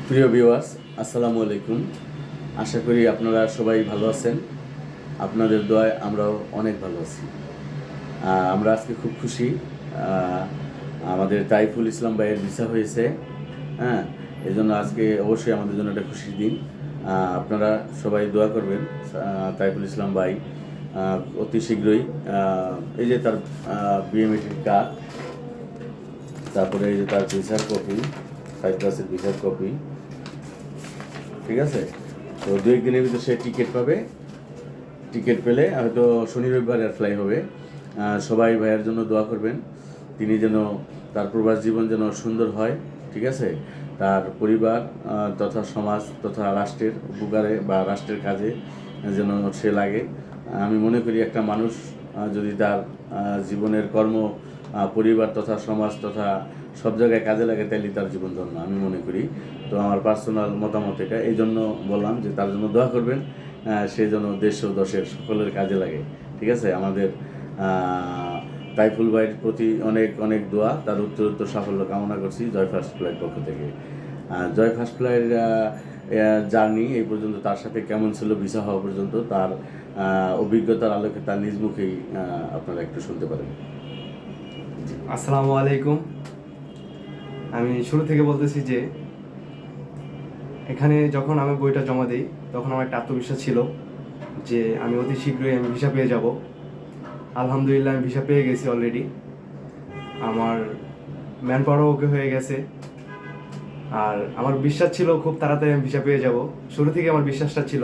প্রিয় ভিউয়ার্স, আসসালামু আলাইকুম। আশা করি আপনারা সবাই ভালো আছেন। আপনাদের দোয়ায় আমরাও অনেক ভালো আছি। আমরা আজকে খুব খুশি। আমাদের তাইফুল ইসলাম ভাইয়ের ভিসা হয়েছে। হ্যাঁ, এই জন্য আজকে অবশ্যই আমাদের জন্য একটা খুশির দিন। আপনারা সবাই দোয়া করবেন তাইফুল ইসলাম ভাই অতি শীঘ্রই এই যে তার বিএমএটির কার্ড, তারপরে এই যে তার ভিসার কপি, সাইপ্রাসের ভিসার কপি, ঠিক আছে। তো দু একদিনের ভিতরে সে টিকিট পাবে। টিকিট পেলে হয়তো শনি রবিবার ফ্লাই হবে। সবাই ভাইয়ের জন্য দোয়া করবেন, তিনি যেন তার প্রবাস জীবন যেন সুন্দর হয়, ঠিক আছে। তার পরিবার তথা সমাজ তথা রাষ্ট্রের উপকারে বা রাষ্ট্রের কাজে যেন সে লাগে। আমি মনে করি একটা মানুষ যদি তার জীবনের কর্ম পরিবার তথা সমাজ তথা সব জায়গায় কাজে লাগে, তাইলে তার জীবন ধন্য আমি মনে করি। তো আমার পার্সোনাল মতামত এটা, এই জন্য বললাম যে তার জন্য দোয়া করবেন, সে যেন দেশ ও দশের সকলের কাজে লাগে, ঠিক আছে। আমাদের তাইফুল ভাইয়ের প্রতি অনেক অনেক দোয়া, তার উত্তরোত্তর সাফল্য কামনা করছি জয় ফার্স্ট ফ্লাইয়ের পক্ষ থেকে। জয় ফার্স্ট ফ্লাইয়ের জার্নি এই পর্যন্ত তার সাথে কেমন ছিল ভিসা হওয়া পর্যন্ত, তার অভিজ্ঞতার আলোকে তার নিজ মুখেই আপনারা একটু শুনতে পারেন। আসসালামু আলাইকুম। আমি শুরু থেকে বলতেছি যে এখানে যখন আমি বইটা জমা দিই তখন আমার একটা আত্মবিশ্বাস ছিল যে আমি অতি শীঘ্রই ভিসা পেয়ে যাব। আলহামদুলিল্লাহ আমি ভিসা পেয়ে গেছি অলরেডি। আমার ম্যান পাওয়ারও ওকে হয়ে গেছে। আর আমার বিশ্বাস ছিল খুব তাড়াতাড়ি আমি ভিসা পেয়ে যাব, শুরু থেকে আমার বিশ্বাসটা ছিল।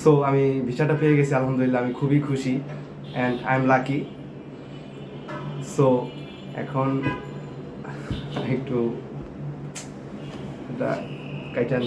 সো আমি ভিসাটা পেয়ে গেছি আলহামদুলিল্লাহ, আমি খুবই খুশি and I am lucky. So এখন একটু কাইটা